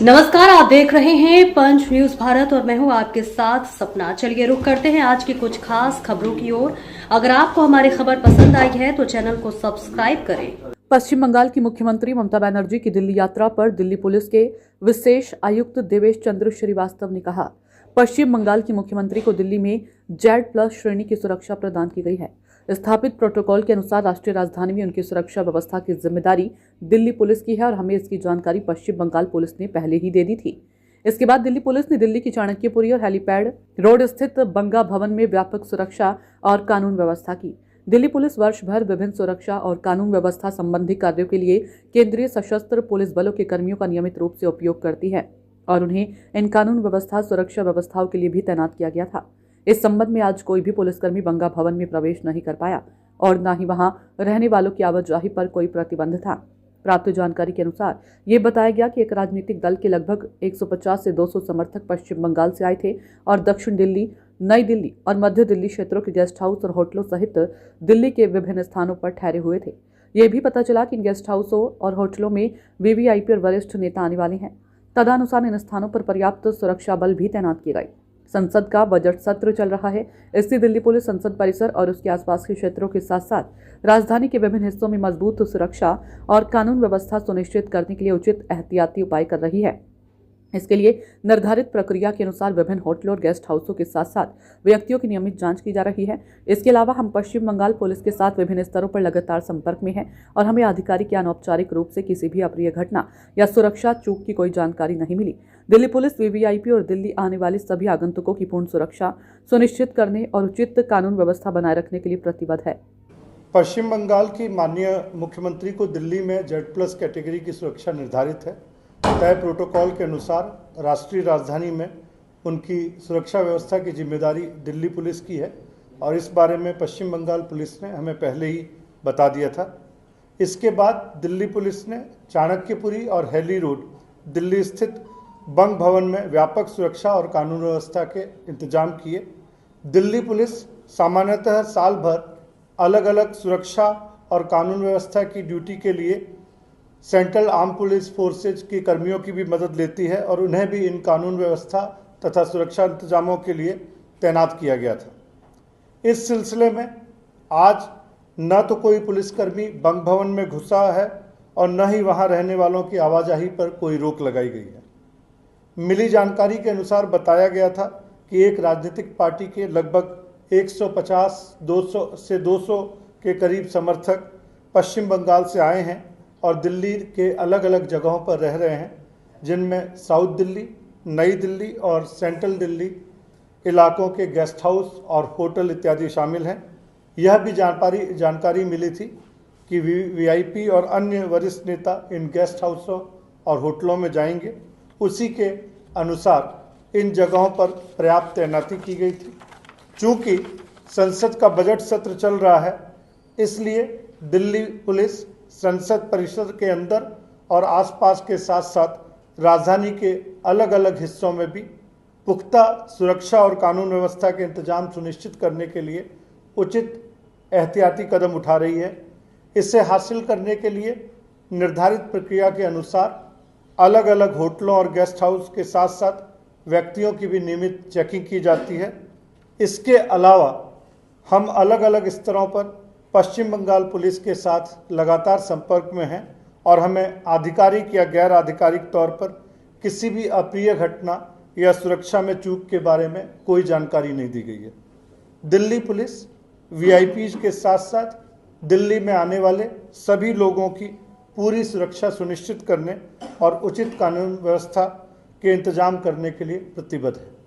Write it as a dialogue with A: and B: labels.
A: नमस्कार, आप देख रहे हैं पंच न्यूज भारत और मैं हूं आपके साथ सपना। चलिए रुक करते हैं आज की कुछ खास खबरों की ओर। अगर आपको हमारी खबर पसंद आई है तो चैनल को सब्सक्राइब करें।
B: पश्चिम बंगाल की मुख्यमंत्री ममता बनर्जी की दिल्ली यात्रा पर दिल्ली पुलिस के विशेष आयुक्त देवेश चंद्र श्रीवास्तव ने कहा, पश्चिम बंगाल की मुख्यमंत्री को दिल्ली में Z+ श्रेणी की सुरक्षा प्रदान की गई है। स्थापित प्रोटोकॉल के अनुसार राष्ट्रीय राजधानी में उनकी सुरक्षा व्यवस्था की जिम्मेदारी दिल्ली पुलिस की है और हमें इसकी जानकारी पश्चिम बंगाल पुलिस ने पहले ही दे दी थी। इसके बाद दिल्ली पुलिस ने दिल्ली की चाणक्यपुरी और हेलीपैड रोड स्थित बंगा भवन में व्यापक सुरक्षा और कानून व्यवस्था की। दिल्ली पुलिस वर्ष भर विभिन्न सुरक्षा और कानून व्यवस्था संबंधी कार्यों के लिए केंद्रीय सशस्त्र पुलिस बलों के कर्मियों का नियमित रूप से उपयोग करती है और उन्हें इन कानून व्यवस्था सुरक्षा व्यवस्थाओं के लिए भी तैनात किया गया था। इस संबंध में आज कोई भी पुलिसकर्मी बंगा भवन में प्रवेश नहीं कर पाया और न ही वहां रहने वालों की आवाजाही पर कोई प्रतिबंध था। प्राप्त जानकारी के अनुसार ये बताया गया कि एक राजनीतिक दल के लगभग 150 से 200 समर्थक पश्चिम बंगाल से आए थे और दक्षिण दिल्ली, नई दिल्ली और मध्य दिल्ली क्षेत्रों के गेस्ट हाउस और होटलों सहित दिल्ली के विभिन्न स्थानों पर ठहरे हुए थे। ये भी पता चला कि इन गेस्ट हाउसों और होटलों में VVIP और वरिष्ठ नेता आने वाले हैं। तदनुसार इन स्थानों पर पर्याप्त सुरक्षा बल भी तैनात किए गए। संसद का बजट सत्र चल रहा है, इसलिए दिल्ली पुलिस संसद परिसर और उसके आसपास के क्षेत्रों के साथ साथ राजधानी के विभिन्न हिस्सों में मजबूत सुरक्षा और कानून व्यवस्था सुनिश्चित करने के लिए उचित एहतियाती उपाय कर रही है। इसके लिए निर्धारित प्रक्रिया के अनुसार विभिन्न होटलों और गेस्ट हाउसों के साथ साथ व्यक्तियों की नियमित जांच की जा रही है। इसके अलावा हम पश्चिम बंगाल पुलिस के साथ विभिन्न स्तरों पर लगातार संपर्क में हैं और हमें आधिकारिक या अनौपचारिक रूप से किसी भी अप्रिय घटना या सुरक्षा चूक की कोई जानकारी नहीं मिली। दिल्ली पुलिस VVIP और दिल्ली आने वाले सभी आगंतुकों की पूर्ण सुरक्षा सुनिश्चित करने और उचित कानून व्यवस्था बनाए रखने के लिए प्रतिबद्ध है।
C: पश्चिम बंगाल की माननीय मुख्यमंत्री को दिल्ली में Z+ कैटेगरी की सुरक्षा निर्धारित है। तय प्रोटोकॉल के अनुसार राष्ट्रीय राजधानी में उनकी सुरक्षा व्यवस्था की जिम्मेदारी दिल्ली पुलिस की है और इस बारे में पश्चिम बंगाल पुलिस ने हमें पहले ही बता दिया था। इसके बाद दिल्ली पुलिस ने चाणक्यपुरी और हेली रोड दिल्ली स्थित बंग भवन में व्यापक सुरक्षा और कानून व्यवस्था के इंतजाम किए। दिल्ली पुलिस सामान्यतः साल भर अलग अलग सुरक्षा और कानून व्यवस्था की ड्यूटी के लिए सेंट्रल आर्म पुलिस फोर्सेज के कर्मियों की भी मदद लेती है और उन्हें भी इन कानून व्यवस्था तथा सुरक्षा इंतजामों के लिए तैनात किया गया था। इस सिलसिले में आज न तो कोई पुलिसकर्मी बंग भवन में घुसा है और न ही वहां रहने वालों की आवाजाही पर कोई रोक लगाई गई है। मिली जानकारी के अनुसार बताया गया था कि एक राजनीतिक पार्टी के लगभग 150 से 200 के करीब समर्थक पश्चिम बंगाल से आए हैं और दिल्ली के अलग अलग जगहों पर रह रहे हैं, जिनमें साउथ दिल्ली, नई दिल्ली और सेंट्रल दिल्ली इलाकों के गेस्ट हाउस और होटल इत्यादि शामिल हैं। यह भी जानकारी मिली थी कि VVIP और अन्य वरिष्ठ नेता इन गेस्ट हाउसों और होटलों में जाएंगे। उसी के अनुसार इन जगहों पर पर्याप्त तैनाती की गई थी। चूँकि संसद का बजट सत्र चल रहा है, इसलिए दिल्ली पुलिस संसद परिसर के अंदर और आसपास के साथ साथ राजधानी के अलग अलग हिस्सों में भी पुख्ता सुरक्षा और कानून व्यवस्था के इंतजाम सुनिश्चित करने के लिए उचित एहतियाती कदम उठा रही है। इसे हासिल करने के लिए निर्धारित प्रक्रिया के अनुसार अलग अलग होटलों और गेस्ट हाउस के साथ साथ व्यक्तियों की भी नियमित चेकिंग की जाती है। इसके अलावा हम अलग अलग स्तरों पर पश्चिम बंगाल पुलिस के साथ लगातार संपर्क में हैं और हमें आधिकारिक या गैर आधिकारिक तौर पर किसी भी अप्रिय घटना या सुरक्षा में चूक के बारे में कोई जानकारी नहीं दी गई है। दिल्ली पुलिस VIPs के साथ साथ दिल्ली में आने वाले सभी लोगों की पूरी सुरक्षा सुनिश्चित करने और उचित कानून व्यवस्था के इंतजाम करने के लिए प्रतिबद्ध है।